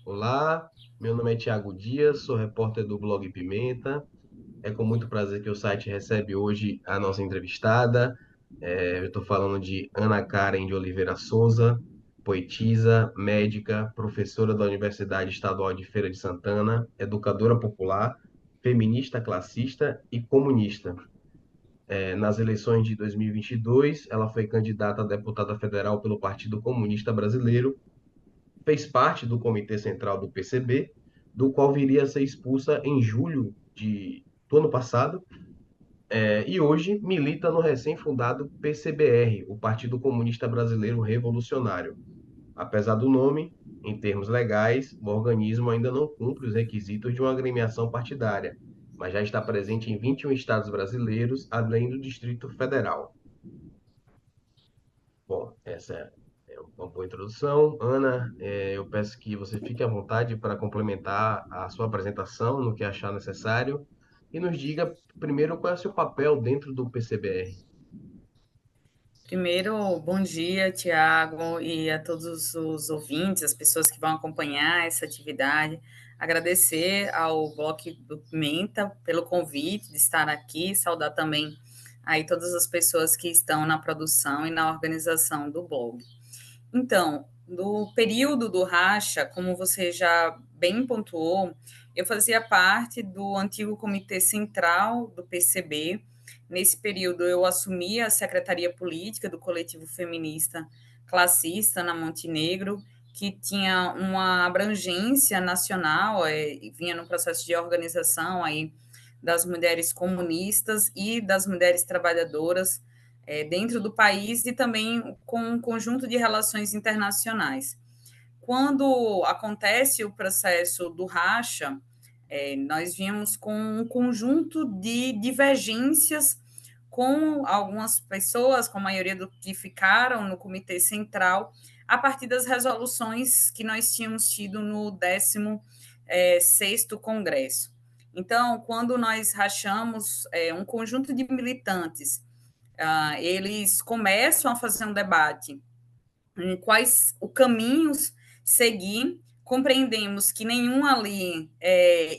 Olá, meu nome é Tiago Dias, sou repórter do blog Pimenta. É com muito prazer que o site recebe hoje a nossa entrevistada. Eu estou falando de Ana Karen de Oliveira Souza, poetisa, médica, professora da Universidade Estadual de Feira de Santana, educadora popular, feminista classista e comunista. Nas eleições de 2022, ela foi candidata a deputada federal pelo Partido Comunista Brasileiro, fez parte do Comitê Central do PCB, do qual viria a ser expulsa em julho do ano passado, e hoje milita no recém-fundado PCBR, o Partido Comunista Brasileiro Revolucionário. Apesar do nome, em termos legais, o organismo ainda não cumpre os requisitos de uma agremiação partidária, mas já está presente em 21 estados brasileiros, além do Distrito Federal. Bom, essa é uma boa introdução. Ana, eu peço que você fique à vontade para complementar a sua apresentação no que achar necessário e nos diga primeiro qual é o seu papel dentro do PCBR. Primeiro, bom dia, Tiago, e a todos os ouvintes, as pessoas que vão acompanhar essa atividade. Agradecer ao Bloco do Pimenta pelo convite de estar aqui, saudar também aí todas as pessoas que estão na produção e na organização do blog. Então, no período do racha, como você já bem pontuou, eu fazia parte do antigo Comitê Central do PCB. Nesse período, eu assumi a Secretaria Política do Coletivo Feminista Classista na Montenegro, que tinha uma abrangência nacional, vinha no processo de organização aí das mulheres comunistas e das mulheres trabalhadoras dentro do país e também com um conjunto de relações internacionais. Quando acontece o processo do racha, nós vimos com um conjunto de divergências com algumas pessoas, com a maioria do que ficaram no Comitê Central, a partir das resoluções que nós tínhamos tido no 16º Congresso. Então, quando nós rachamos um conjunto de militantes, eles começam a fazer um debate em quais os caminhos seguir. Compreendemos que nenhum ali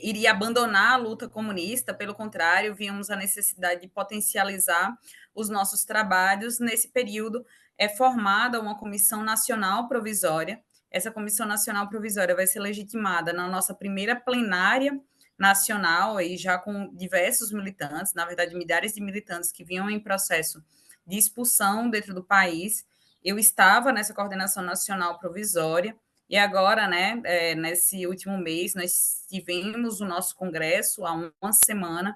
iria abandonar a luta comunista, pelo contrário, víamos a necessidade de potencializar os nossos trabalhos. Nesse período, é formada uma comissão nacional provisória. Essa comissão nacional provisória vai ser legitimada na nossa primeira plenária nacional, e já com diversos militantes, na verdade, milhares de militantes que vinham em processo de expulsão dentro do país. Eu estava nessa coordenação nacional provisória, e agora, né, nesse último mês, nós tivemos o nosso congresso há uma semana,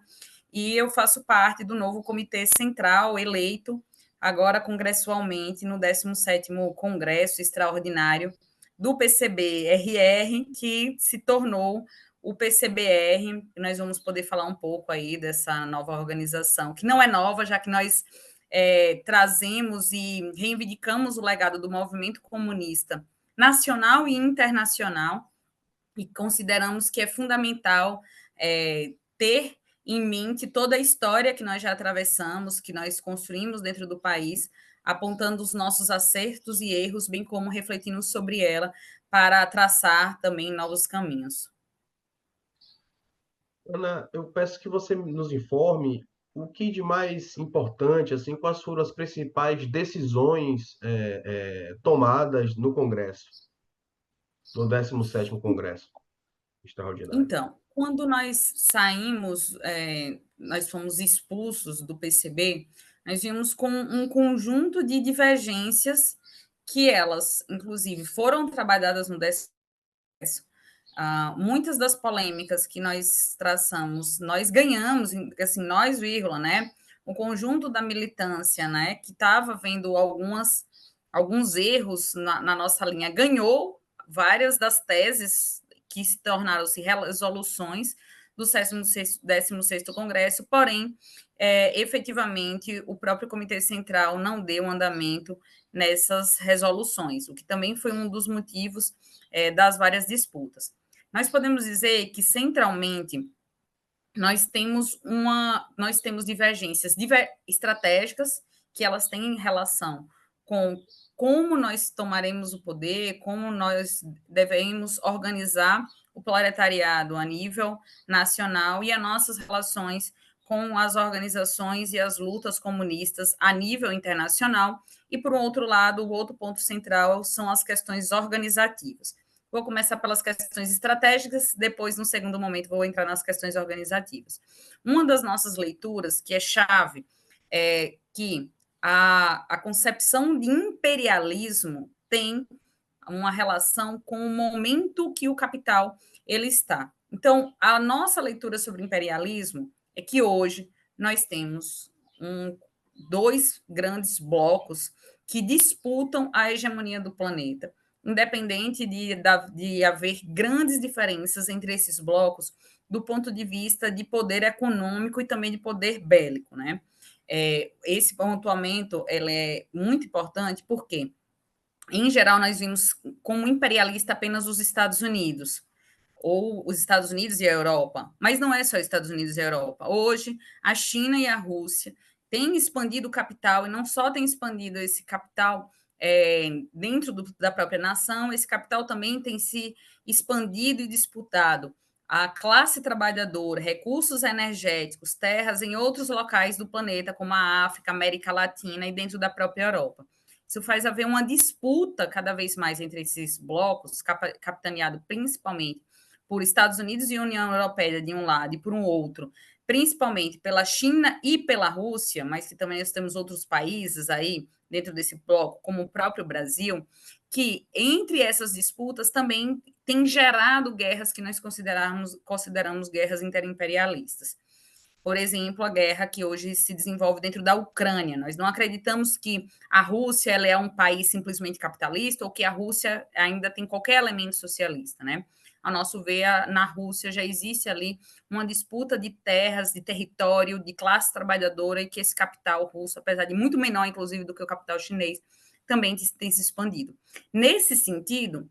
e eu faço parte do novo Comitê Central eleito, agora congressualmente, no 17º Congresso Extraordinário do PCB-RR, que se tornou o PCBR. Nós vamos poder falar um pouco aí dessa nova organização, que não é nova, já que nós trazemos e reivindicamos o legado do movimento comunista nacional e internacional, e consideramos que é fundamental ter em mente toda a história que nós já atravessamos, que nós construímos dentro do país, apontando os nossos acertos e erros, bem como refletindo sobre ela, para traçar também novos caminhos. Ana, eu peço que você nos informe o que de mais importante, assim, quais foram as principais decisões tomadas no Congresso, no 17º Congresso Extraordinário. Então, quando nós saímos, nós fomos expulsos do PCB, nós vimos com um conjunto de divergências que elas, inclusive, foram trabalhadas no DSS. Muitas das polêmicas que nós traçamos, nós ganhamos, assim, nós, vírgula, né? O conjunto da militância, né, que estava vendo alguns erros na nossa linha, ganhou várias das teses que se tornaram-se resoluções do 16º Congresso, porém, efetivamente, o próprio Comitê Central não deu andamento nessas resoluções, o que também foi um dos motivos das várias disputas. Nós podemos dizer que, centralmente, nós temos divergências estratégicas, que elas têm relação com como nós tomaremos o poder, como nós devemos organizar o proletariado a nível nacional e as nossas relações com as organizações e as lutas comunistas a nível internacional. E, por outro lado, o outro ponto central são as questões organizativas. Vou começar pelas questões estratégicas, depois, no segundo momento, vou entrar nas questões organizativas. Uma das nossas leituras, que é chave, é que a concepção de imperialismo tem uma relação com o momento que o capital ele está. Então, a nossa leitura sobre imperialismo é que hoje nós temos dois grandes blocos que disputam a hegemonia do planeta, independente de haver grandes diferenças entre esses blocos do ponto de vista de poder econômico e também de poder bélico, né? Esse pontuamento ele é muito importante porque, em geral, nós vimos como imperialista apenas os Estados Unidos, ou os Estados Unidos e a Europa, mas não é só Estados Unidos e a Europa. Hoje, a China e a Rússia têm expandido o capital, e não só têm expandido esse capital dentro da própria nação, esse capital também tem se expandido e disputado a classe trabalhadora, recursos energéticos, terras em outros locais do planeta, como a África, América Latina e dentro da própria Europa. Isso faz haver uma disputa cada vez mais entre esses blocos, capitaneado principalmente por Estados Unidos e União Europeia de um lado e por um outro, principalmente pela China e pela Rússia, mas que também nós temos outros países aí dentro desse bloco, como o próprio Brasil, que entre essas disputas também tem gerado guerras que nós consideramos guerras interimperialistas. Por exemplo, a guerra que hoje se desenvolve dentro da Ucrânia. Nós não acreditamos que a Rússia ela é um país simplesmente capitalista ou que a Rússia ainda tem qualquer elemento socialista, né? A nosso ver, na Rússia já existe ali uma disputa de terras, de território, de classe trabalhadora, e que esse capital russo, apesar de muito menor, inclusive, do que o capital chinês, também tem se expandido. Nesse sentido,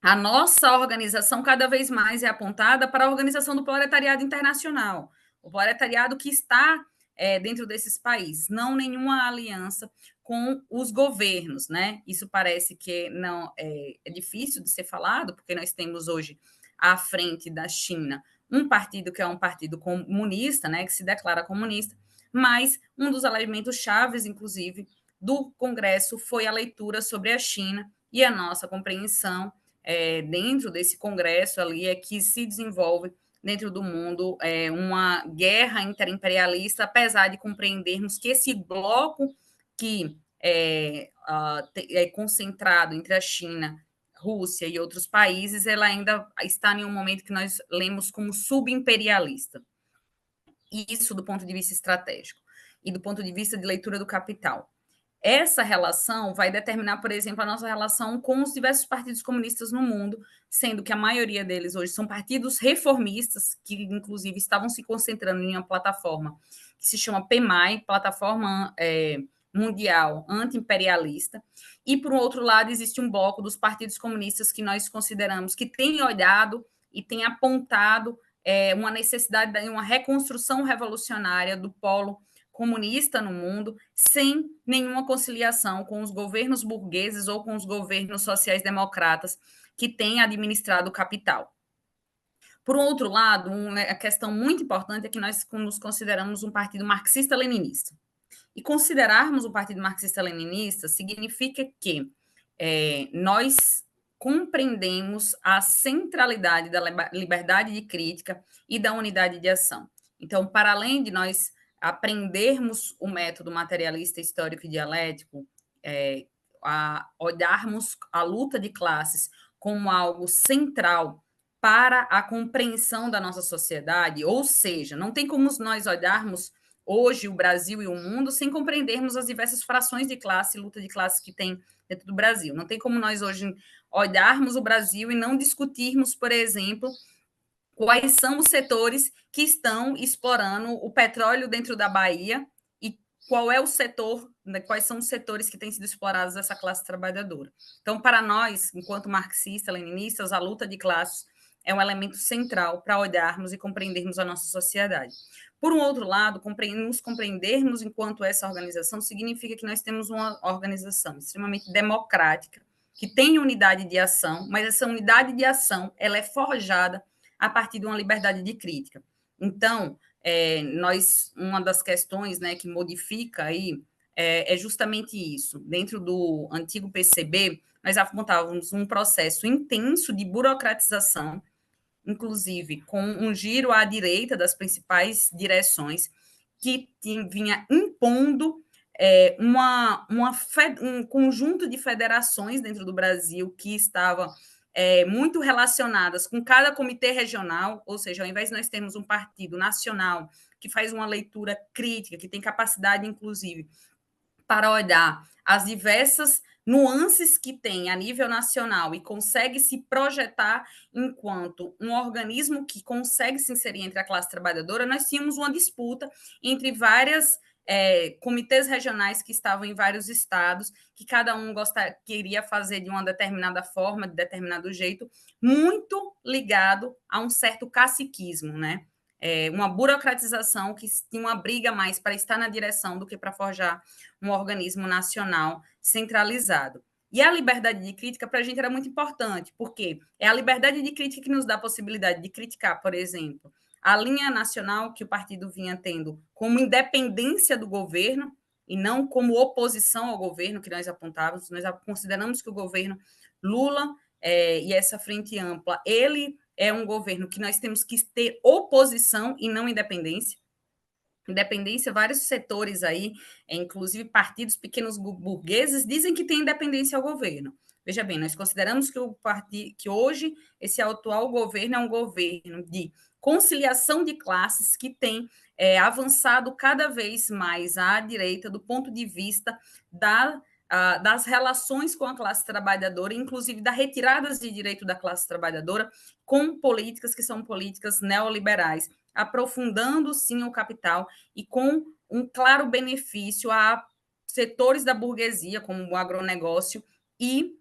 a nossa organização cada vez mais é apontada para a organização do proletariado internacional, o proletariado que está dentro desses países, não nenhuma aliança com os governos, né? Isso parece que não é difícil de ser falado, porque nós temos hoje à frente da China um partido que é um partido comunista, né? Que se declara comunista, mas um dos elementos chaves, inclusive, do Congresso foi a leitura sobre a China e a nossa compreensão dentro desse Congresso ali é que se desenvolve dentro do mundo uma guerra interimperialista, apesar de compreendermos que esse bloco que é concentrado entre a China, Rússia e outros países, ela ainda está em um momento que nós lemos como subimperialista. Isso do ponto de vista estratégico e do ponto de vista de leitura do capital. Essa relação vai determinar, por exemplo, a nossa relação com os diversos partidos comunistas no mundo, sendo que a maioria deles hoje são partidos reformistas, que inclusive estavam se concentrando em uma plataforma que se chama PMAI, Plataforma Mundial Anti-Imperialista, e, por outro lado, existe um bloco dos partidos comunistas que nós consideramos que tem olhado e tem apontado uma necessidade de uma reconstrução revolucionária do polo comunista no mundo, sem nenhuma conciliação com os governos burgueses ou com os governos sociais-democratas que têm administrado o capital. Por outro lado, a questão muito importante é que nós nos consideramos um partido marxista-leninista. E considerarmos o partido marxista-leninista significa que nós compreendemos a centralidade da liberdade de crítica e da unidade de ação. Então, para além de nós aprendermos o método materialista, histórico e dialético, a olharmos a luta de classes como algo central para a compreensão da nossa sociedade, ou seja, não tem como nós olharmos hoje o Brasil e o mundo sem compreendermos as diversas frações de classe e luta de classe que tem dentro do Brasil. Não tem como nós hoje olharmos o Brasil e não discutirmos, por exemplo, quais são os setores que estão explorando o petróleo dentro da Bahia e qual é o setor, quais são os setores que têm sido explorados dessa classe trabalhadora. Então, para nós, enquanto marxistas, leninistas, a luta de classes é um elemento central para olharmos e compreendermos a nossa sociedade. Por um outro lado, nos compreendermos enquanto essa organização significa que nós temos uma organização extremamente democrática, que tem unidade de ação, mas essa unidade de ação ela é forjada a partir de uma liberdade de crítica. Então, uma das questões, né, que modifica aí é justamente isso. Dentro do antigo PCB, nós apontávamos um processo intenso de burocratização, inclusive com um giro à direita das principais direções, que vinha impondo um conjunto de federações dentro do Brasil que estava muito relacionadas com cada comitê regional, ou seja, ao invés de nós termos um partido nacional que faz uma leitura crítica, que tem capacidade, inclusive, para olhar as diversas nuances que tem a nível nacional e consegue se projetar enquanto um organismo que consegue se inserir entre a classe trabalhadora, nós tínhamos uma disputa entre várias comitês regionais que estavam em vários estados, que cada um queria fazer de uma determinada forma, de determinado jeito, muito ligado a um certo caciquismo, né? Uma burocratização que tinha uma briga mais para estar na direção do que para forjar um organismo nacional centralizado. E a liberdade de crítica, para a gente, era muito importante, porque é a liberdade de crítica que nos dá a possibilidade de criticar, por exemplo, a linha nacional que o partido vinha tendo como independência do governo e não como oposição ao governo que nós apontávamos. Nós consideramos que o governo Lula e essa frente ampla, ele é um governo que nós temos que ter oposição e não independência. Independência, vários setores aí, inclusive partidos pequenos burgueses, dizem que tem independência ao governo. Veja bem, nós consideramos que hoje esse atual governo é um governo de conciliação de classes que tem avançado cada vez mais à direita do ponto de vista das relações com a classe trabalhadora, inclusive da retirada de direito da classe trabalhadora com políticas que são políticas neoliberais, aprofundando, sim, o capital e com um claro benefício a setores da burguesia, como o agronegócio e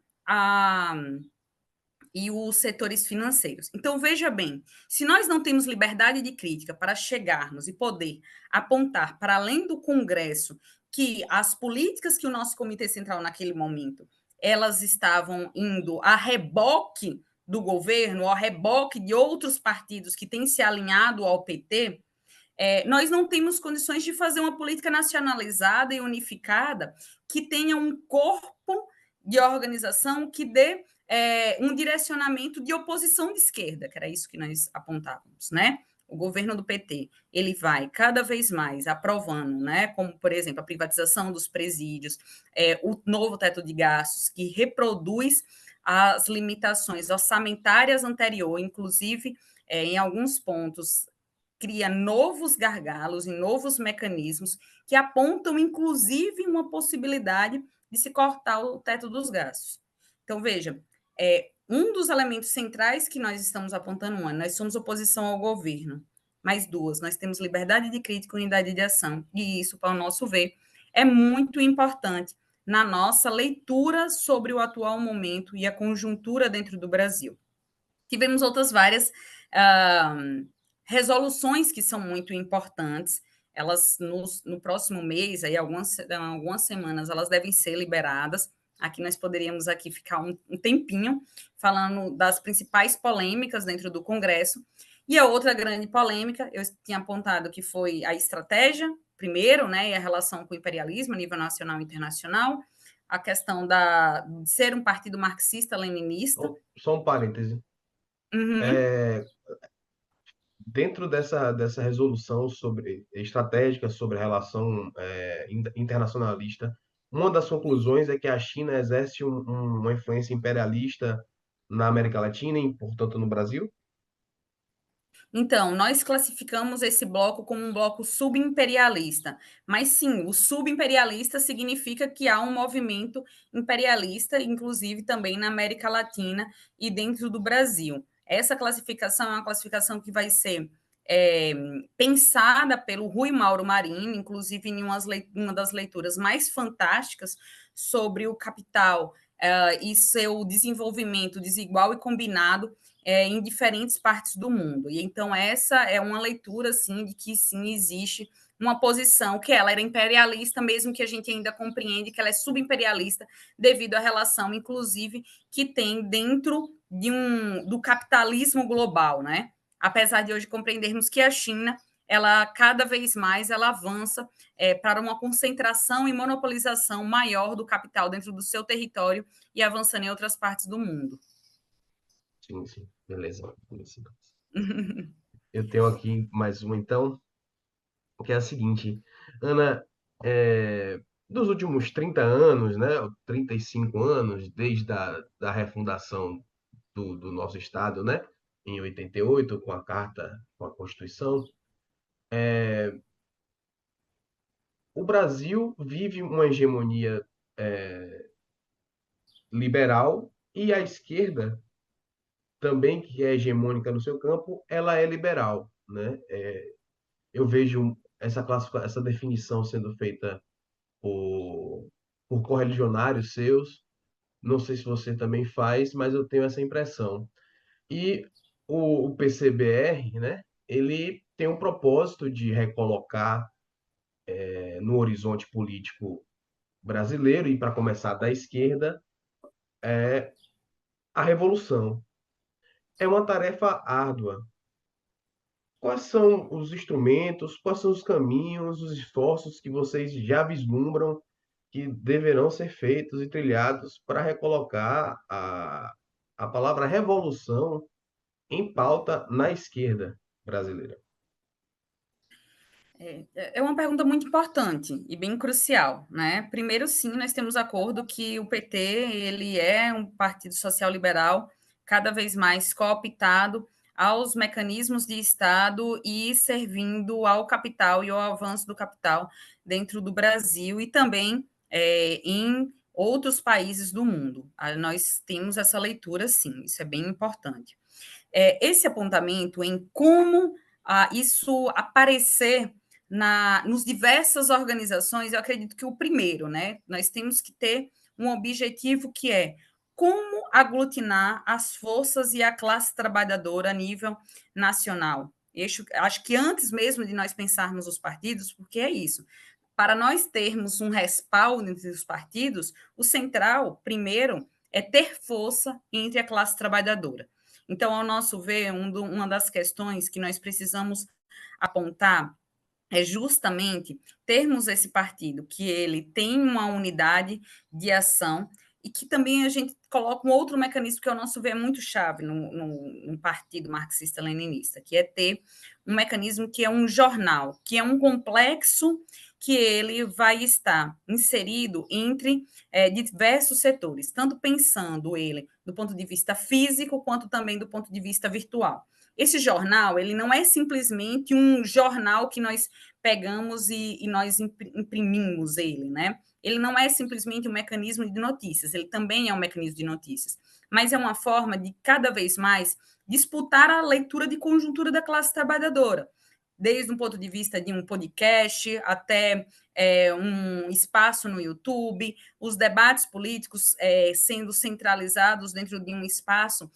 os setores financeiros. Então, veja bem, se nós não temos liberdade de crítica para chegarmos e poder apontar para além do Congresso que as políticas que o nosso Comitê Central naquele momento, elas estavam indo a reboque do governo, a reboque de outros partidos que têm se alinhado ao PT, nós não temos condições de fazer uma política nacionalizada e unificada que tenha um corpo de organização que dê um direcionamento de oposição de esquerda, que era isso que nós apontávamos, né? O governo do PT, ele vai cada vez mais aprovando, né, como, por exemplo, a privatização dos presídios, o novo teto de gastos, que reproduz as limitações orçamentárias anteriores, inclusive, em alguns pontos, cria novos gargalos e novos mecanismos que apontam, inclusive, uma possibilidade de se cortar o teto dos gastos. Então, veja, um dos elementos centrais que nós estamos apontando nós somos oposição ao governo, mais duas, nós temos liberdade de crítica e unidade de ação, e isso, para o nosso ver, é muito importante na nossa leitura sobre o atual momento e a conjuntura dentro do Brasil. Tivemos outras várias resoluções que são muito importantes, elas no próximo mês, aí algumas semanas, elas devem ser liberadas. Aqui nós poderíamos ficar um tempinho falando das principais polêmicas dentro do Congresso. E a outra grande polêmica, eu tinha apontado que foi a estratégia, primeiro, né, e a relação com o imperialismo a nível nacional e internacional, a questão de ser um partido marxista-leninista. Só um parêntese. Uhum. Dentro dessa resolução estratégica sobre a relação internacionalista, uma das conclusões é que a China exerce uma influência imperialista na América Latina e, portanto, no Brasil? Então, nós classificamos esse bloco como um bloco subimperialista, mas sim, o subimperialista significa que há um movimento imperialista, inclusive também na América Latina e dentro do Brasil. Essa classificação é uma classificação que vai ser pensada pelo Rui Mauro Marini, inclusive em uma das leituras mais fantásticas sobre o capital e seu desenvolvimento desigual e combinado em diferentes partes do mundo. E então essa é uma leitura assim de que sim existe uma posição que ela era imperialista, mesmo que a gente ainda compreende que ela é subimperialista devido à relação, inclusive, que tem dentro do capitalismo global, né? Apesar de hoje compreendermos que a China, ela cada vez mais ela avança para uma concentração e monopolização maior do capital dentro do seu território e avançando em outras partes do mundo. Sim, sim. Beleza. Eu tenho aqui mais uma, então, que é a seguinte. Ana, dos últimos 30 anos, né, 35 anos, desde da refundação do nosso Estado, né, em 88, com a Carta, com a Constituição, o Brasil vive uma hegemonia liberal e a esquerda, também, que é hegemônica no seu campo, ela é liberal, né? Eu vejo essa definição sendo feita por, por correligionários seus. Não sei se você também faz, mas eu tenho essa impressão. E o PCBR, né? Ele tem um propósito de recolocar no horizonte político brasileiro, e para começar da esquerda, a revolução. É uma tarefa árdua. Quais são os instrumentos, quais são os caminhos, os esforços que vocês já vislumbram que deverão ser feitos e trilhados para recolocar a palavra revolução em pauta na esquerda brasileira? É uma pergunta muito importante e bem crucial, né? Primeiro, sim, nós temos acordo que o PT ele é um partido social liberal cada vez mais cooptado aos mecanismos de Estado e servindo ao capital e ao avanço do capital dentro do Brasil e também em outros países do mundo. Nós temos essa leitura, sim, isso é bem importante. Esse apontamento em como isso aparecer nos diversas organizações, eu acredito que o primeiro, né, nós temos que ter um objetivo que é como aglutinar as forças e a classe trabalhadora a nível nacional. Acho que antes mesmo de nós pensarmos os partidos, porque é isso, para nós termos um respaldo entre os partidos, o central, primeiro, é ter força entre a classe trabalhadora. Então, ao nosso ver, uma das questões que nós precisamos apontar é justamente termos esse partido, que ele tem uma unidade de ação e que também a gente coloca um outro mecanismo que, ao nosso ver, é muito chave no partido marxista-leninista, que é ter um mecanismo que é um jornal, que é um complexo que ele vai estar inserido entre diversos setores, tanto pensando ele do ponto de vista físico, quanto também do ponto de vista virtual. Esse jornal, ele não é simplesmente um jornal que nós pegamos e nós imprimimos ele, né? Ele não é simplesmente um mecanismo de notícias, ele também é um mecanismo de notícias, mas é uma forma de, cada vez mais, disputar a leitura de conjuntura da classe trabalhadora, desde um ponto de vista de um podcast até um espaço no YouTube, os debates políticos sendo centralizados dentro de um espaço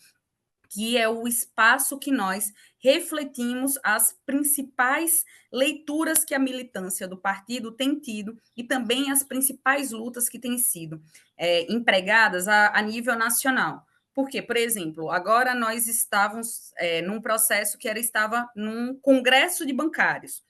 que é o espaço que nós refletimos as principais leituras que a militância do partido tem tido e também as principais lutas que têm sido empregadas a nível nacional. Porque, por exemplo, agora nós estávamos num processo que estava num congresso de bancários.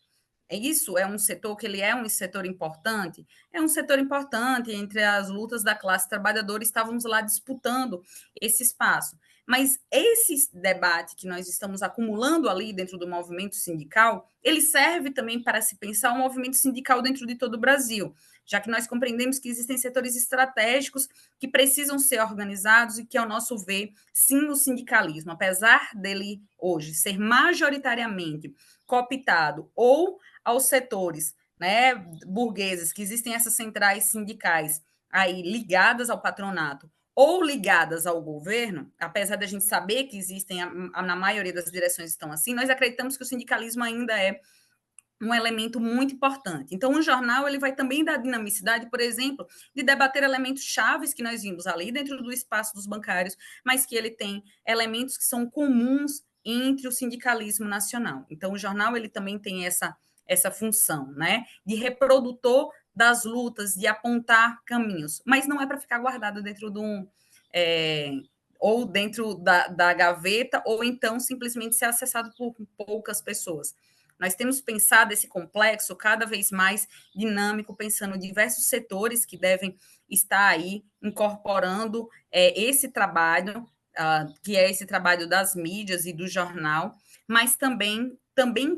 Isso é um setor que ele é um setor importante? É um setor importante, entre as lutas da classe trabalhadora, estávamos lá disputando esse espaço. Mas esse debate que nós estamos acumulando ali dentro do movimento sindical, ele serve também para se pensar um movimento sindical dentro de todo o Brasil, já que nós compreendemos que existem setores estratégicos que precisam ser organizados e que, ao nosso ver, sim, o sindicalismo, apesar dele hoje ser majoritariamente cooptado ou aos setores, né, burgueses, que existem essas centrais sindicais aí ligadas ao patronato ou ligadas ao governo, apesar da gente saber que existem, na maioria das direções estão assim, nós acreditamos que o sindicalismo ainda é um elemento muito importante. Então, o jornal ele vai também dar dinamicidade, por exemplo, de debater elementos chaves que nós vimos ali dentro do espaço dos bancários, mas que ele tem elementos que são comuns entre o sindicalismo nacional. Então, o jornal ele também tem essa função, né, de reprodutor das lutas, de apontar caminhos, mas não é para ficar guardado dentro de um ou dentro da gaveta, ou então simplesmente ser acessado por poucas pessoas. Nós temos pensado esse complexo cada vez mais dinâmico, pensando em diversos setores que devem estar aí incorporando esse trabalho, que é esse trabalho das mídias e do jornal, mas também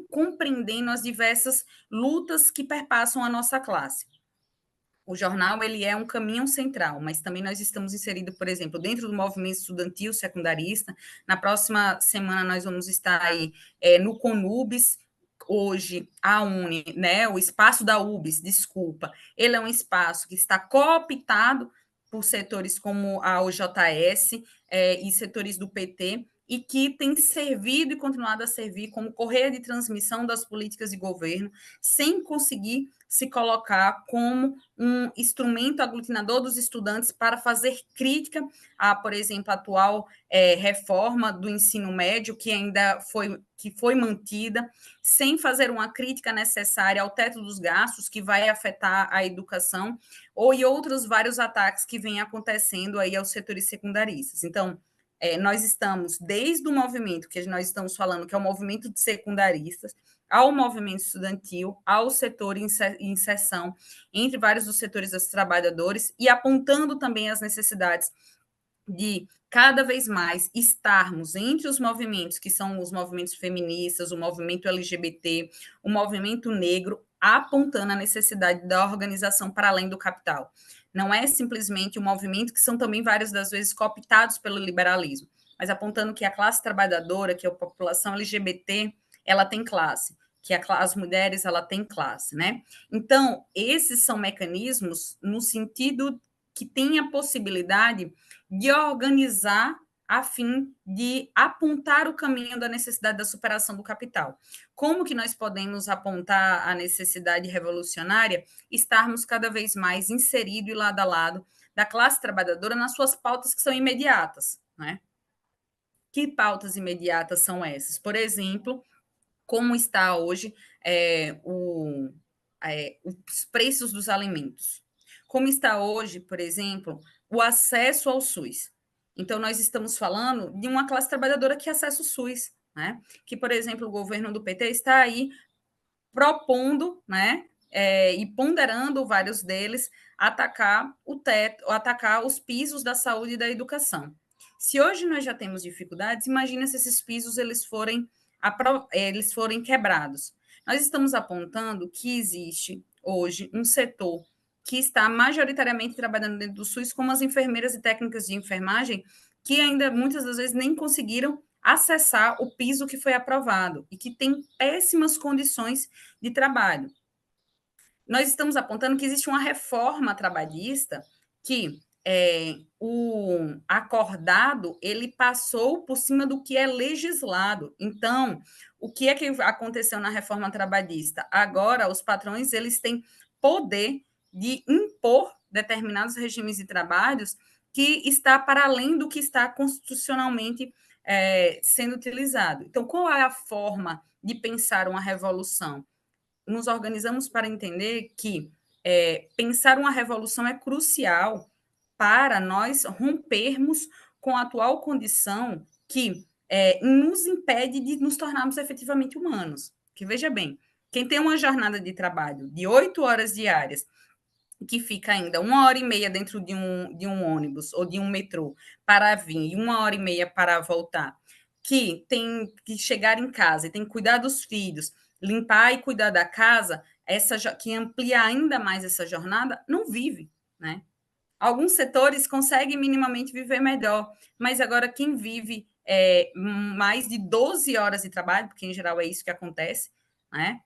compreendendo as diversas lutas que perpassam a nossa classe. O jornal ele é um caminho central, mas também nós estamos inseridos, por exemplo, dentro do movimento estudantil secundarista. Na próxima semana nós vamos estar aí no CONUBS. Hoje, a UNE, né, o espaço da UBS, desculpa, ele é um espaço que está cooptado por setores como a OJS e setores do PT, e que tem servido e continuado a servir como correia de transmissão das políticas de governo, sem conseguir se colocar como um instrumento aglutinador dos estudantes para fazer crítica a, por exemplo, a atual reforma do ensino médio, que foi mantida, sem fazer uma crítica necessária ao teto dos gastos, que vai afetar a educação, ou e outros vários ataques que vêm acontecendo aí aos setores secundaristas. Então, nós estamos, desde o movimento que nós estamos falando, que é o movimento de secundaristas, ao movimento estudantil, ao setor em inserção, entre vários dos setores dos trabalhadores, e apontando também as necessidades de cada vez mais estarmos entre os movimentos, que são os movimentos feministas, o movimento LGBT, o movimento negro, apontando a necessidade da organização para além do capital. Não é simplesmente um movimento que são também várias das vezes cooptados pelo liberalismo, mas apontando que a classe trabalhadora, que a população LGBT, ela tem classe, que as mulheres ela tem classe, né? Então, esses são mecanismos no sentido que tem a possibilidade de organizar a fim de apontar o caminho da necessidade da superação do capital. Como que nós podemos apontar a necessidade revolucionária? Estarmos cada vez mais inseridos e lado a lado da classe trabalhadora nas suas pautas que são imediatas, né? Que pautas imediatas são essas? Por exemplo, como está hoje os preços dos alimentos. Como está hoje, por exemplo, o acesso ao SUS. Então, nós estamos falando de uma classe trabalhadora que acessa o SUS, né? Que, por exemplo, o governo do PT está aí propondo, né? E ponderando vários deles atacar o teto, atacar os pisos da saúde e da educação. Se hoje nós já temos dificuldades, imagina se esses pisos eles forem quebrados. Nós estamos apontando que existe hoje um setor que está majoritariamente trabalhando dentro do SUS, como as enfermeiras e técnicas de enfermagem, que ainda muitas das vezes nem conseguiram acessar o piso que foi aprovado e que tem péssimas condições de trabalho. Nós estamos apontando que existe uma reforma trabalhista que o acordado ele passou por cima do que é legislado. Então, o que é que aconteceu na reforma trabalhista? Agora, os patrões eles têm poder de impor determinados regimes de trabalhos que está para além do que está constitucionalmente sendo utilizado. Então, qual é a forma de pensar uma revolução? Nos organizamos para entender que pensar uma revolução é crucial para nós rompermos com a atual condição que nos impede de nos tornarmos efetivamente humanos. Que veja bem, quem tem uma jornada de trabalho de 8 horas diárias, que fica ainda 1h30 dentro de um ônibus ou de um metrô para vir e 1h30 para voltar, que tem que chegar em casa e tem que cuidar dos filhos, limpar e cuidar da casa, que amplia ainda mais essa jornada, não vive, né? Alguns setores conseguem minimamente viver melhor, mas agora quem vive mais de 12 horas de trabalho, porque em geral é isso que acontece, né?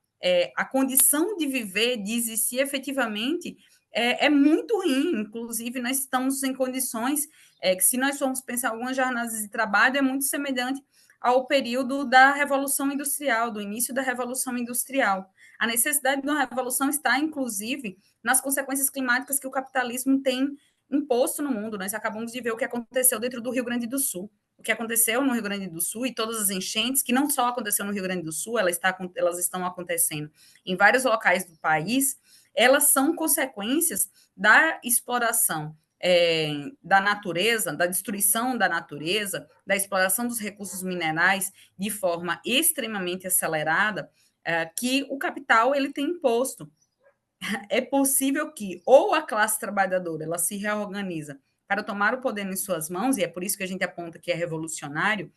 A condição de viver, de existir efetivamente, é muito ruim. Inclusive, nós estamos em condições que, se nós formos pensar algumas jornadas de trabalho, é muito semelhante ao período da Revolução Industrial, do início da Revolução Industrial. A necessidade de uma revolução está, inclusive, nas consequências climáticas que o capitalismo tem imposto no mundo. Nós acabamos de ver o que aconteceu dentro do Rio Grande do Sul. O que aconteceu no Rio Grande do Sul e todas as enchentes, que não só aconteceu no Rio Grande do Sul, elas estão acontecendo em vários locais do país, elas são consequências da exploração da natureza, da destruição da natureza, da exploração dos recursos minerais de forma extremamente acelerada, que o capital ele tem imposto. É possível que ou a classe trabalhadora ela se reorganiza para tomar o poder em suas mãos, e é por isso que a gente aponta que é revolucionário,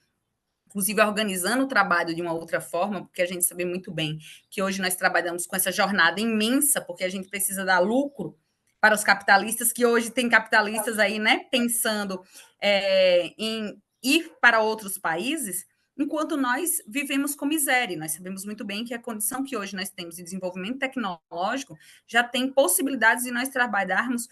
inclusive organizando o trabalho de uma outra forma, porque a gente sabe muito bem que hoje nós trabalhamos com essa jornada imensa, porque a gente precisa dar lucro para os capitalistas, que hoje tem capitalistas aí, né, pensando em ir para outros países, enquanto nós vivemos com miséria. Nós sabemos muito bem que a condição que hoje nós temos de desenvolvimento tecnológico já tem possibilidades de nós trabalharmos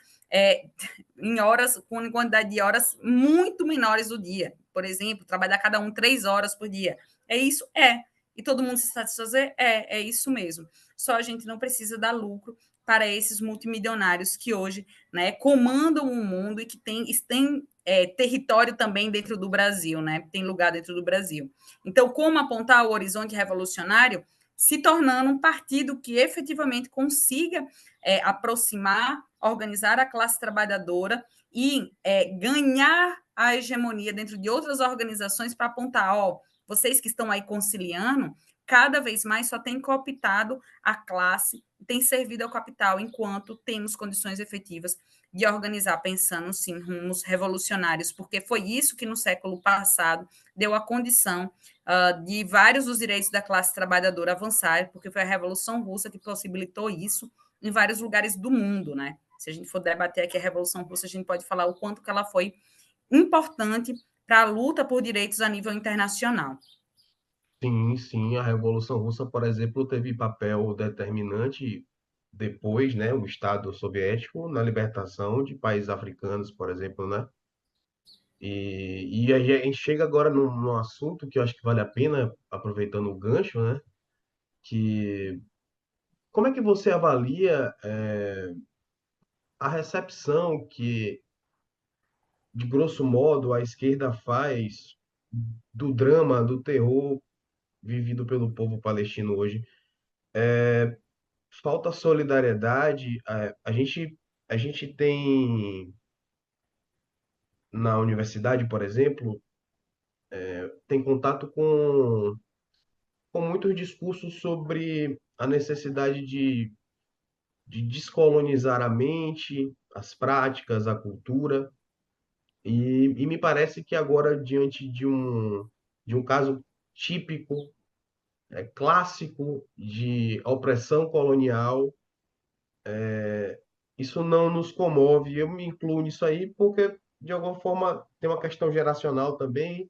em horas, com quantidade de horas muito menores do dia. Por exemplo, trabalhar cada um 3 horas por dia. É isso? É. E todo mundo se satisfazer? É isso mesmo. Só a gente não precisa dar lucro para esses multimilionários que hoje, né, comandam o mundo e que têm território também dentro do Brasil, né? Tem lugar dentro do Brasil. Então, como apontar o horizonte revolucionário? Se tornando um partido que efetivamente consiga aproximar, organizar a classe trabalhadora e ganhar a hegemonia dentro de outras organizações para apontar, vocês que estão aí conciliando, cada vez mais só tem cooptado a classe, tem servido ao capital, enquanto temos condições efetivas de organizar, pensando, sim, rumos revolucionários, porque foi isso que no século passado deu a condição de vários dos direitos da classe trabalhadora avançarem, porque foi a Revolução Russa que possibilitou isso em vários lugares do mundo, né? Se a gente for debater aqui a Revolução Russa, a gente pode falar o quanto que ela foi importante para a luta por direitos a nível internacional. Sim, sim, a Revolução Russa, por exemplo, teve papel determinante depois, né, o Estado soviético na libertação de países africanos, por exemplo, né? E a gente chega agora num assunto que eu acho que vale a pena, aproveitando o gancho, né? Que como é que você avalia a recepção que, de grosso modo, a esquerda faz do drama, do terror vivido pelo povo palestino hoje? Falta solidariedade. A gente tem na universidade, por exemplo, tem contato com muitos discursos sobre a necessidade de descolonizar a mente, as práticas, a cultura. E me parece que agora, diante de um caso típico, clássico de opressão colonial, isso não nos comove. Eu me incluo nisso aí porque, de alguma forma, tem uma questão geracional também.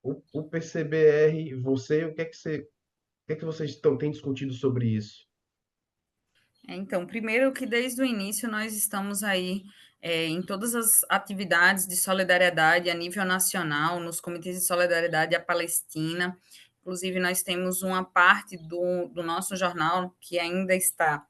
O PCBR, você, o que é que vocês têm discutido sobre isso? Então, primeiro que desde o início nós estamos aí em todas as atividades de solidariedade a nível nacional, nos comitês de solidariedade à Palestina. Inclusive, nós temos uma parte do nosso jornal que ainda está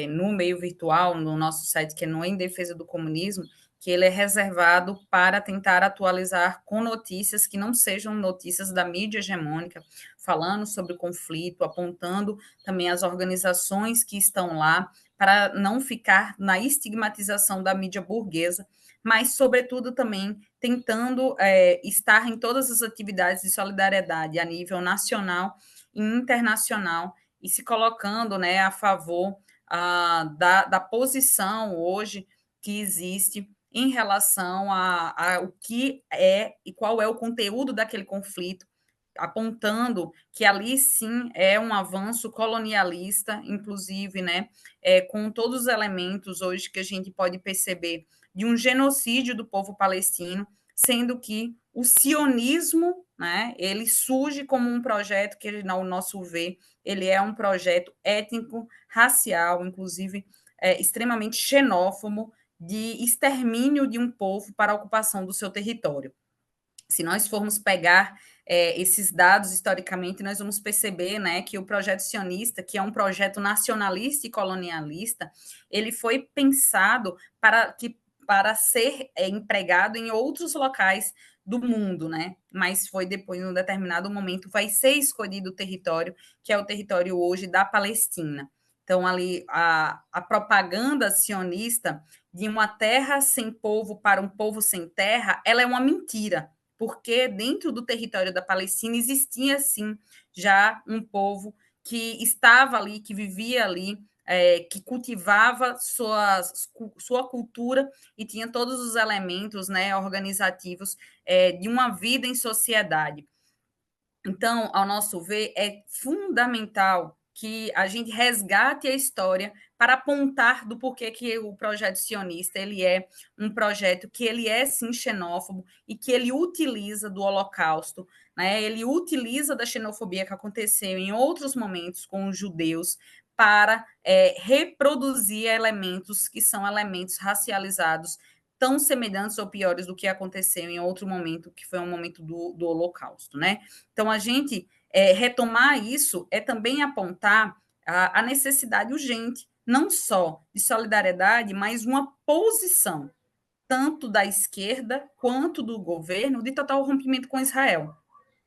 no meio virtual, no nosso site, que é no Em Defesa do Comunismo, que ele é reservado para tentar atualizar com notícias que não sejam notícias da mídia hegemônica, falando sobre o conflito, apontando também as organizações que estão lá, para não ficar na estigmatização da mídia burguesa, mas, sobretudo, também tentando estar em todas as atividades de solidariedade a nível nacional e internacional, e se colocando, né, a favor da posição hoje que existe em relação a o que é e qual é o conteúdo daquele conflito, apontando que ali sim é um avanço colonialista, inclusive, né, com todos os elementos hoje que a gente pode perceber de um genocídio do povo palestino, sendo que o sionismo, né, ele surge como um projeto que, ao nosso ver, ele é um projeto étnico, racial, inclusive extremamente xenófobo, de extermínio de um povo para a ocupação do seu território. Se nós formos pegar esses dados historicamente, nós vamos perceber, né, que o projeto sionista, que é um projeto nacionalista e colonialista, ele foi pensado para ser empregado em outros locais do mundo, né? Mas foi depois, em um determinado momento, vai ser escolhido o território, que é o território hoje da Palestina. Então, ali, a propaganda sionista de uma terra sem povo para um povo sem terra, ela é uma mentira, porque dentro do território da Palestina existia, sim, já um povo que estava ali, que vivia ali, que cultivava sua cultura e tinha todos os elementos, né, organizativos de uma vida em sociedade. Então, ao nosso ver, é fundamental que a gente resgate a história para apontar do porquê que o projeto sionista ele é um projeto que ele é sim xenófobo e que ele utiliza do Holocausto, né? Ele utiliza da xenofobia que aconteceu em outros momentos com os judeus para reproduzir elementos que são elementos racializados tão semelhantes ou piores do que aconteceu em outro momento, que foi um momento do Holocausto, né? Então, a gente retomar isso é também apontar a necessidade urgente, não só de solidariedade, mas uma posição, tanto da esquerda quanto do governo, de total rompimento com Israel.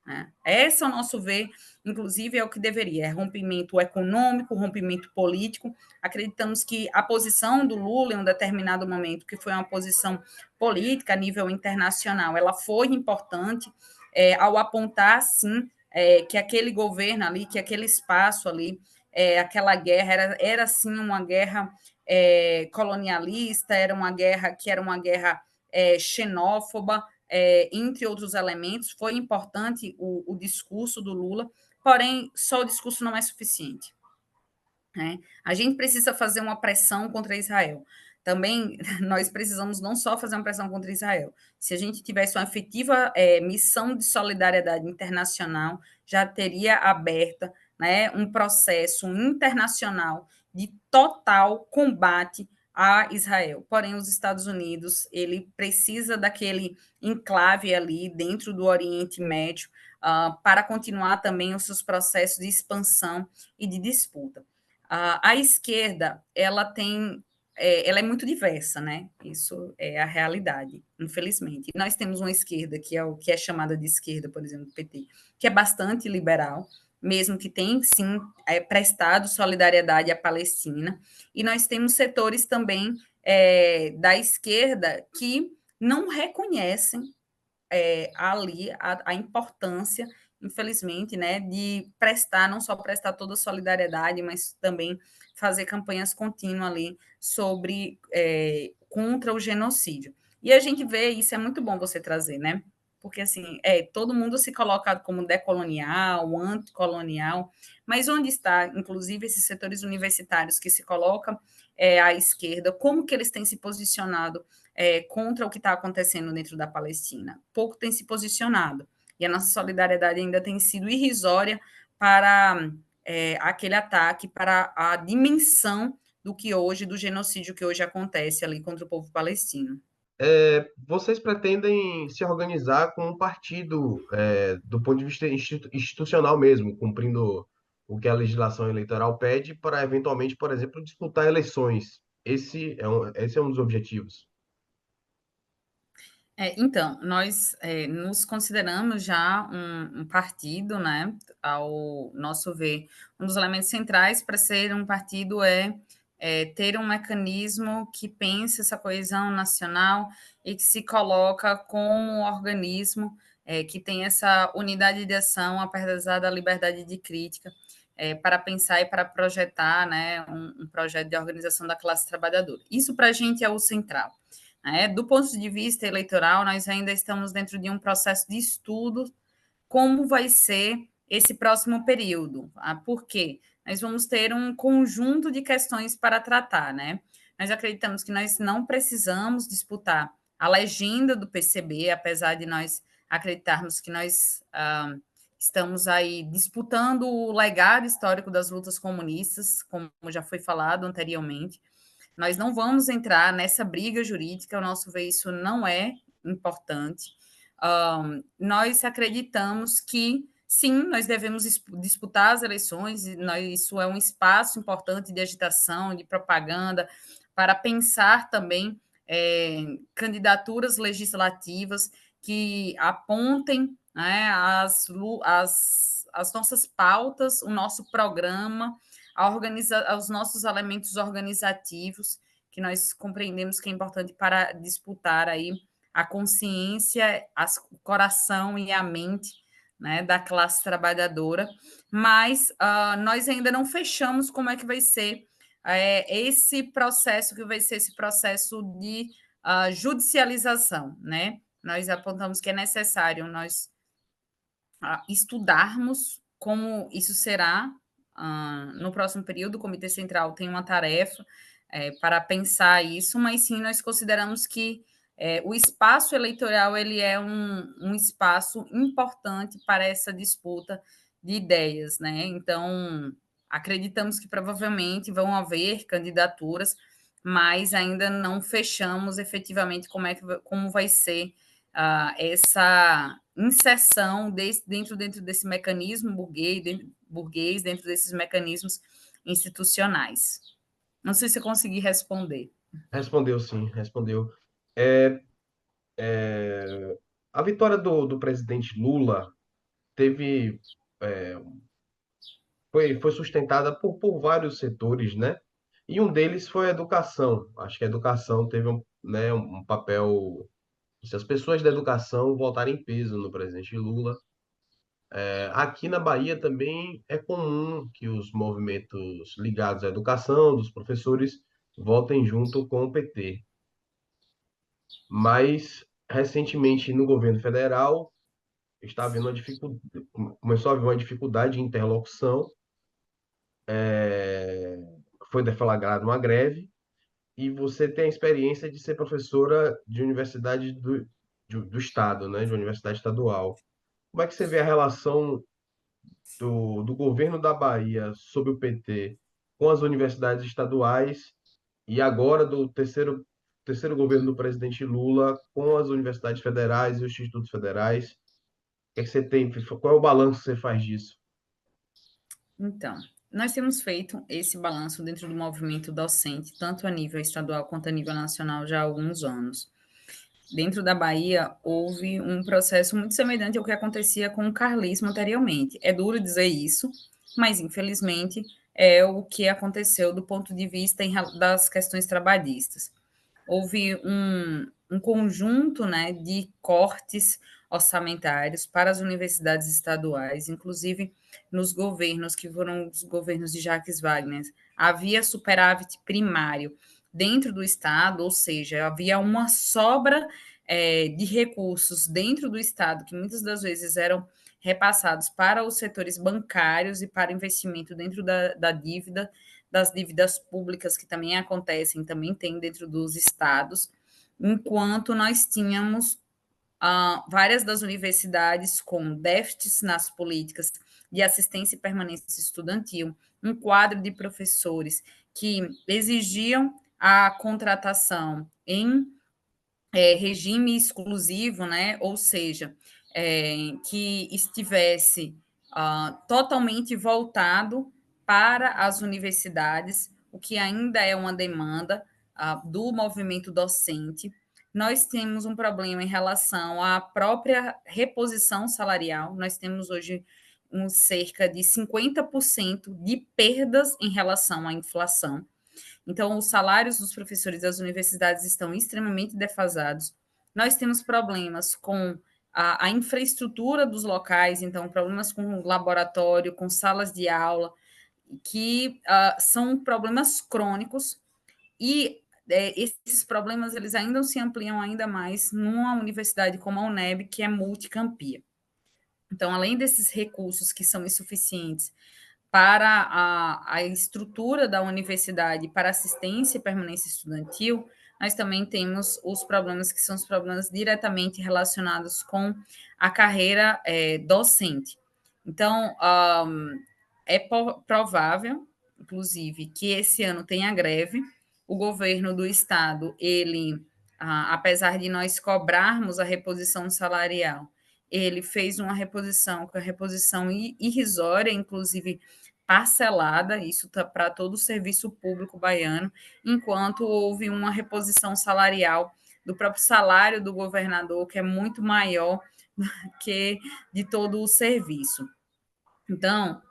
Né? Esse, ao nosso ver, inclusive, é o que deveria: é rompimento econômico, rompimento político. Acreditamos que a posição do Lula, em um determinado momento, que foi uma posição política a nível internacional, ela foi importante ao apontar, sim, que aquele governo ali, que aquele espaço ali, aquela guerra era sim uma guerra colonialista, era uma guerra que era uma guerra xenófoba, entre outros elementos. Foi importante o discurso do Lula, porém, só o discurso não é suficiente. Né? A gente precisa fazer uma pressão contra Israel. Também nós precisamos não só fazer uma pressão contra Israel. Se a gente tivesse uma efetiva missão de solidariedade internacional, já teria aberta, né, um processo internacional de total combate a Israel. Porém, os Estados Unidos, ele precisa daquele enclave ali dentro do Oriente Médio para continuar também os seus processos de expansão e de disputa. A esquerda, ela é muito diversa, né? Isso é a realidade, infelizmente. Nós temos uma esquerda que é o que é chamada de esquerda, por exemplo, do PT, que é bastante liberal, mesmo que tem, sim, prestado solidariedade à Palestina, e nós temos setores também da esquerda que não reconhecem ali a importância, infelizmente, né, de prestar, não só prestar toda a solidariedade, mas também fazer campanhas contínuas ali sobre contra o genocídio. E a gente vê, isso é muito bom você trazer, né? Porque assim, todo mundo se coloca como decolonial, anticolonial, mas onde está, inclusive, esses setores universitários que se colocam à esquerda, como que eles têm se posicionado contra o que está acontecendo dentro da Palestina? Pouco tem se posicionado. E a nossa solidariedade ainda tem sido irrisória para aquele ataque, para a dimensão do que hoje, do genocídio que hoje acontece ali contra o povo palestino. Vocês pretendem se organizar com um partido, do ponto de vista institucional mesmo, cumprindo o que a legislação eleitoral pede para, eventualmente, por exemplo, disputar eleições. Esse é um dos objetivos. Então, nós nos consideramos já um partido, né? Ao nosso ver, um dos elementos centrais para ser um partido é ter um mecanismo que pense essa coesão nacional e que se coloca como um organismo que tem essa unidade de ação, apesar da liberdade de crítica, para pensar e para projetar, né, um projeto de organização da classe trabalhadora. Isso para a gente é o central. Do ponto de vista eleitoral, nós ainda estamos dentro de um processo de estudo como vai ser esse próximo período. Por quê? Nós vamos ter um conjunto de questões para tratar, né? Nós acreditamos que nós não precisamos disputar a legenda do PCB, apesar de nós acreditarmos que nós estamos aí disputando o legado histórico das lutas comunistas, como já foi falado anteriormente. Nós não vamos entrar nessa briga jurídica, o nosso ver isso não é importante. nós acreditamos que, sim, nós devemos disputar as eleições, e isso é um espaço importante de agitação, de propaganda, para pensar também candidaturas legislativas que apontem, né, as nossas pautas, o nosso programa, os nossos elementos organizativos, que nós compreendemos que é importante para disputar aí a consciência, o coração e a mente, né, da classe trabalhadora, mas nós ainda não fechamos como é que vai ser esse processo, que vai ser esse processo de judicialização, né? Nós apontamos que é necessário nós estudarmos como isso será no próximo período. O Comitê Central tem uma tarefa para pensar isso, mas sim, nós consideramos que o espaço eleitoral ele é um espaço importante para essa disputa de ideias, né? Então, acreditamos que provavelmente vão haver candidaturas, mas ainda não fechamos efetivamente como vai ser essa inserção dentro desse mecanismo burguês, dentro desses mecanismos institucionais. Não sei se eu consegui responder. Respondeu, sim, respondeu. É, a vitória do presidente Lula teve, é, foi sustentada por vários setores, né? E um deles foi a educação. Acho que a educação teve né, um papel. Se as pessoas da educação votarem em peso no presidente Lula. Aqui na Bahia também é comum que os movimentos ligados à educação, dos professores, votem junto com o PT. Mas, recentemente, no governo federal, está havendo começou a haver uma dificuldade de interlocução, foi deflagrada uma greve, e você tem a experiência de ser professora de universidade do Estado, né, de universidade estadual. Como é que você vê a relação do governo da Bahia sob o PT com as universidades estaduais e agora do terceiro governo do presidente Lula com as universidades federais e os institutos federais? O que é que você tem? Qual é o balanço que você faz disso? Então, nós temos feito esse balanço dentro do movimento docente, tanto a nível estadual quanto a nível nacional, já há alguns anos. Dentro da Bahia, houve um processo muito semelhante ao que acontecia com o carlismo anteriormente. É duro dizer isso, mas infelizmente é o que aconteceu do ponto de vista das questões trabalhistas. Houve um conjunto, né, de cortes orçamentários para as universidades estaduais, inclusive nos governos que foram os governos de Jacques Wagner. Havia superávit primário dentro do Estado, ou seja, havia uma sobra de recursos dentro do Estado, que muitas das vezes eram repassados para os setores bancários e para investimento dentro da dívida, das dívidas públicas que também acontecem, também tem dentro dos estados, enquanto nós tínhamos várias das universidades com déficits nas políticas de assistência e permanência estudantil, um quadro de professores que exigiam a contratação em regime exclusivo, né? Ou seja, que estivesse totalmente voltado para as universidades, o que ainda é uma demanda do movimento docente. Nós temos um problema em relação à própria reposição salarial. Nós temos hoje cerca de 50% de perdas em relação à inflação. Então, os salários dos professores das universidades estão extremamente defasados. Nós temos problemas com a infraestrutura dos locais, então, problemas com laboratório, com salas de aula, que são problemas crônicos, e esses problemas eles ainda se ampliam ainda mais numa universidade como a UNEB, que é multicampia. Então, além desses recursos que são insuficientes para a estrutura da universidade, para assistência e permanência estudantil, nós também temos os problemas que são os problemas diretamente relacionados com a carreira docente. Então, é provável, inclusive, que esse ano tenha greve. O governo do estado, ele apesar de nós cobrarmos a reposição salarial, ele fez uma reposição, com a reposição irrisória, inclusive parcelada, isso tá para todo o serviço público baiano, enquanto houve uma reposição salarial do próprio salário do governador, que é muito maior que de todo o serviço. Então,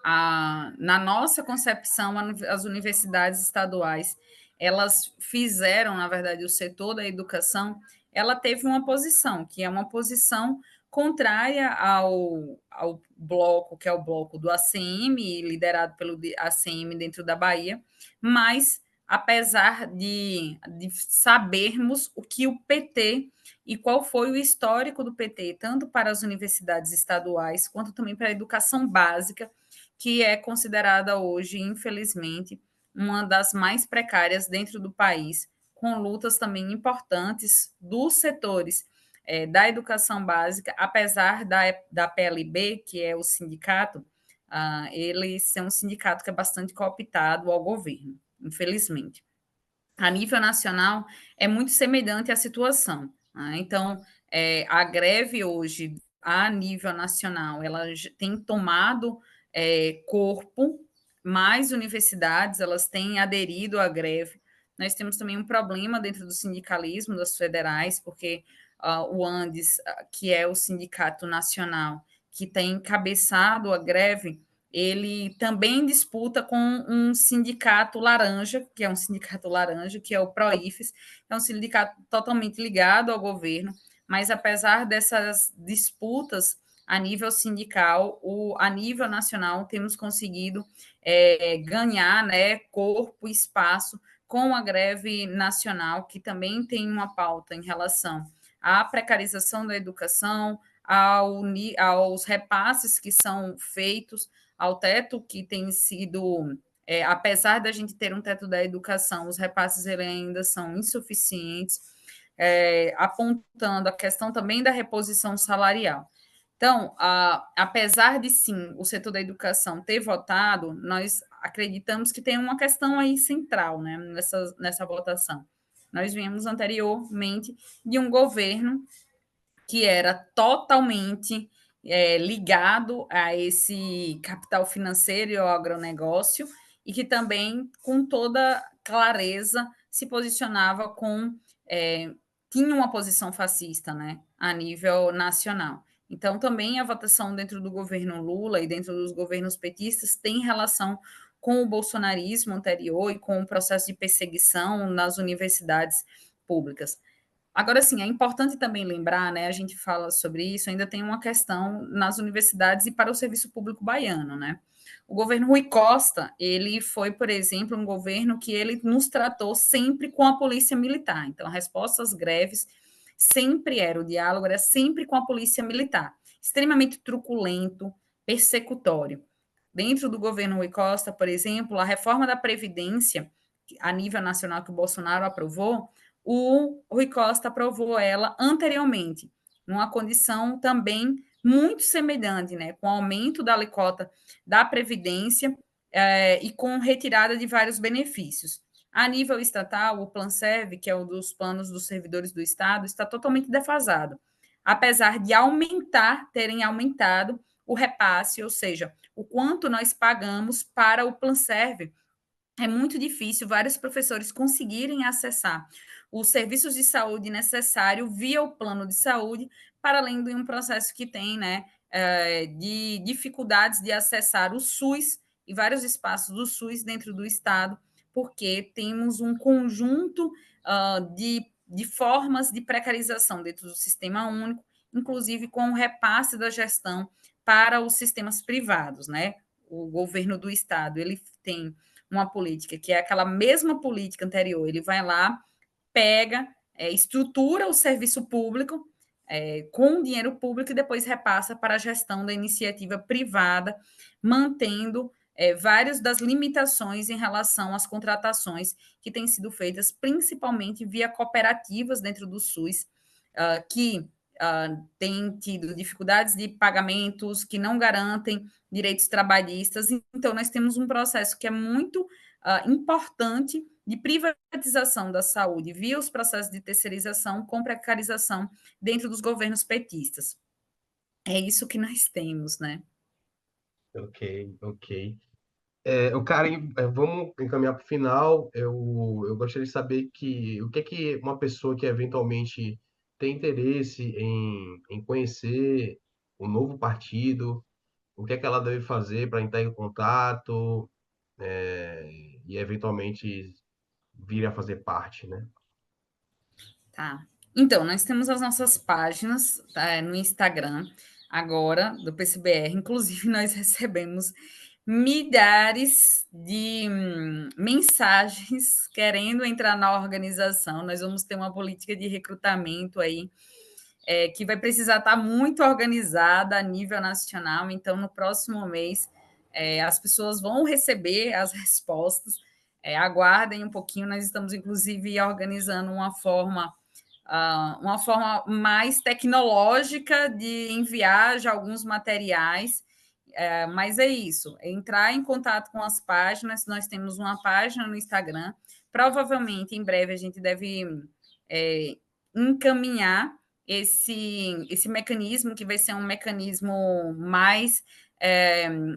na nossa concepção, as universidades estaduais, elas fizeram, na verdade, o setor da educação, ela teve uma posição, que é uma posição contrária ao bloco, que é o bloco do ACM, liderado pelo ACM dentro da Bahia, mas, apesar de sabermos o que o PT e qual foi o histórico do PT, tanto para as universidades estaduais, quanto também para a educação básica, que é considerada hoje, infelizmente, uma das mais precárias dentro do país, com lutas também importantes dos setores da educação básica, apesar da PLB, que é o sindicato, ele ser um sindicato que é bastante cooptado ao governo, infelizmente. A nível nacional, é muito semelhante à situação. Né? Então, a greve hoje, a nível nacional, ela tem tomado corpo, mais universidades elas têm aderido à greve. Nós temos também um problema dentro do sindicalismo das federais, porque o Andes, que é o sindicato nacional, que tem encabeçado a greve, ele também disputa com um sindicato laranja, que é um sindicato laranja, que é o PROIFES, é um sindicato totalmente ligado ao governo, mas apesar dessas disputas a nível sindical, a nível nacional, temos conseguido ganhar, né, corpo e espaço com a greve nacional, que também tem uma pauta em relação à precarização da educação, aos repasses que são feitos, ao teto que tem sido, apesar da gente ter um teto da educação, os repasses ainda são insuficientes, apontando a questão também da reposição salarial. Então, apesar de sim o setor da educação ter votado, nós acreditamos que tem uma questão aí central, né, nessa votação. Nós vimos anteriormente de um governo que era totalmente ligado a esse capital financeiro e ao agronegócio, e que também, com toda clareza, se posicionava tinha uma posição fascista, né, a nível nacional. Então, também a votação dentro do governo Lula e dentro dos governos petistas tem relação com o bolsonarismo anterior e com o processo de perseguição nas universidades públicas. Agora, sim, é importante também lembrar, né, a gente fala sobre isso, ainda tem uma questão nas universidades e para o serviço público baiano, né? O governo Rui Costa, ele foi, por exemplo, um governo que ele nos tratou sempre com a polícia militar. Então, a resposta às greves sempre era, o diálogo era sempre com a polícia militar, extremamente truculento, persecutório. Dentro do governo Rui Costa, por exemplo, a reforma da Previdência, a nível nacional que o Bolsonaro aprovou, o Rui Costa aprovou ela anteriormente, numa condição também muito semelhante, né, com aumento da alíquota da Previdência e com retirada de vários benefícios. A nível estatal, o Planserv, que é um dos planos dos servidores do Estado, está totalmente defasado, apesar de terem aumentado o repasse, ou seja, o quanto nós pagamos para o Planserv. É muito difícil vários professores conseguirem acessar os serviços de saúde necessários via o plano de saúde, para além de um processo que tem, né, de dificuldades de acessar o SUS e vários espaços do SUS dentro do Estado, porque temos um conjunto de formas de precarização dentro do sistema único, inclusive com o repasse da gestão para os sistemas privados, né? O governo do Estado, ele tem uma política que é aquela mesma política anterior, ele vai lá, pega, estrutura o serviço público com dinheiro público e depois repassa para a gestão da iniciativa privada, mantendo várias das limitações em relação às contratações que têm sido feitas principalmente via cooperativas dentro do SUS, que têm tido dificuldades de pagamentos, que não garantem direitos trabalhistas. Então, nós temos um processo que é muito importante de privatização da saúde via os processos de terceirização com precarização dentro dos governos petistas. É isso que nós temos, né? Ok, ok. Karen, vamos encaminhar para o final. Eu gostaria de saber o que é que uma pessoa que eventualmente tem interesse em conhecer o novo partido, o que é que ela deve fazer para entrar em contato, e eventualmente vir a fazer parte, né? Tá. Então, nós temos as nossas páginas no Instagram, agora, do PCBR. Inclusive, nós recebemos milhares de mensagens querendo entrar na organização. Nós vamos ter uma política de recrutamento aí que vai precisar estar muito organizada a nível nacional. Então, no próximo mês, as pessoas vão receber as respostas. Aguardem um pouquinho, nós estamos, inclusive, organizando uma forma mais tecnológica de enviar já alguns materiais. Mas é isso, entrar em contato com as páginas. Nós temos uma página no Instagram. Provavelmente, em breve, a gente deve encaminhar esse mecanismo, que vai ser um mecanismo mais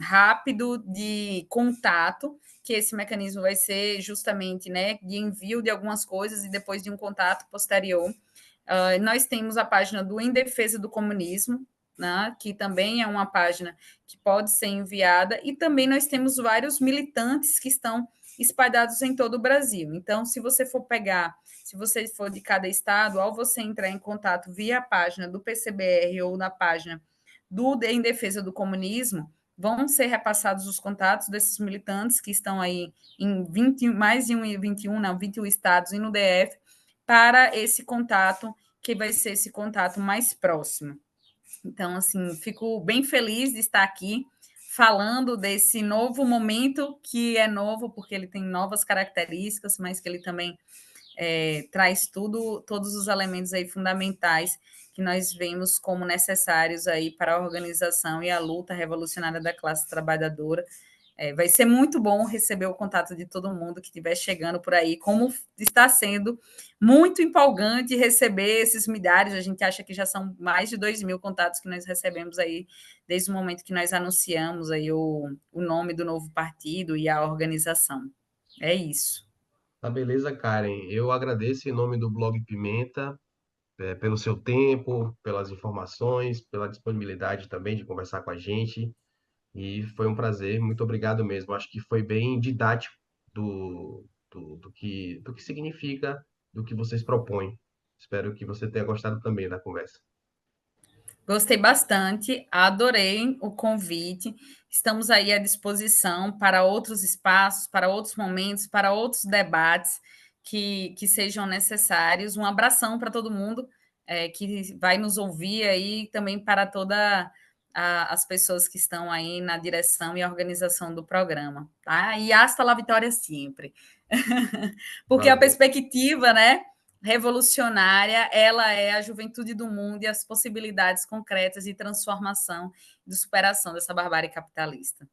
rápido de contato, que esse mecanismo vai ser justamente, né, de envio de algumas coisas e depois de um contato posterior. Nós temos a página do Em Defesa do Comunismo, né, que também é uma página que pode ser enviada, e também nós temos vários militantes que estão espalhados em todo o Brasil. Então, se você for de cada estado, ao você entrar em contato via a página do PCBR ou na página do Em Defesa do Comunismo, vão ser repassados os contatos desses militantes que estão aí em 20, mais de 21, não, 21 estados e no DF, para esse contato, que vai ser esse contato mais próximo. Então, assim, fico bem feliz de estar aqui falando desse novo momento, que é novo porque ele tem novas características, mas que ele também traz todos os elementos aí fundamentais que nós vemos como necessários aí para a organização e a luta revolucionária da classe trabalhadora. Vai ser muito bom receber o contato de todo mundo que estiver chegando por aí, como está sendo muito empolgante receber esses milhares. A gente acha que já são mais de 2.000 contatos que nós recebemos aí desde o momento que nós anunciamos aí o nome do novo partido e a organização. É isso. Tá, beleza, Karen. Eu agradeço em nome do Blog Pimenta, pelo seu tempo, pelas informações, pela disponibilidade também de conversar com a gente. E foi um prazer, muito obrigado mesmo. Acho que foi bem didático do que significa, do que vocês propõem. Espero que você tenha gostado também da conversa. Gostei bastante, adorei o convite. Estamos aí à disposição para outros espaços, para outros momentos, para outros debates que sejam necessários. Um abração para todo mundo que vai nos ouvir aí, também para todas as pessoas que estão aí na direção e organização do programa. Tá? E hasta la vitória sempre. Porque a Valeu. perspectiva, né, revolucionária, ela é a juventude do mundo e as possibilidades concretas de transformação e de superação dessa barbárie capitalista.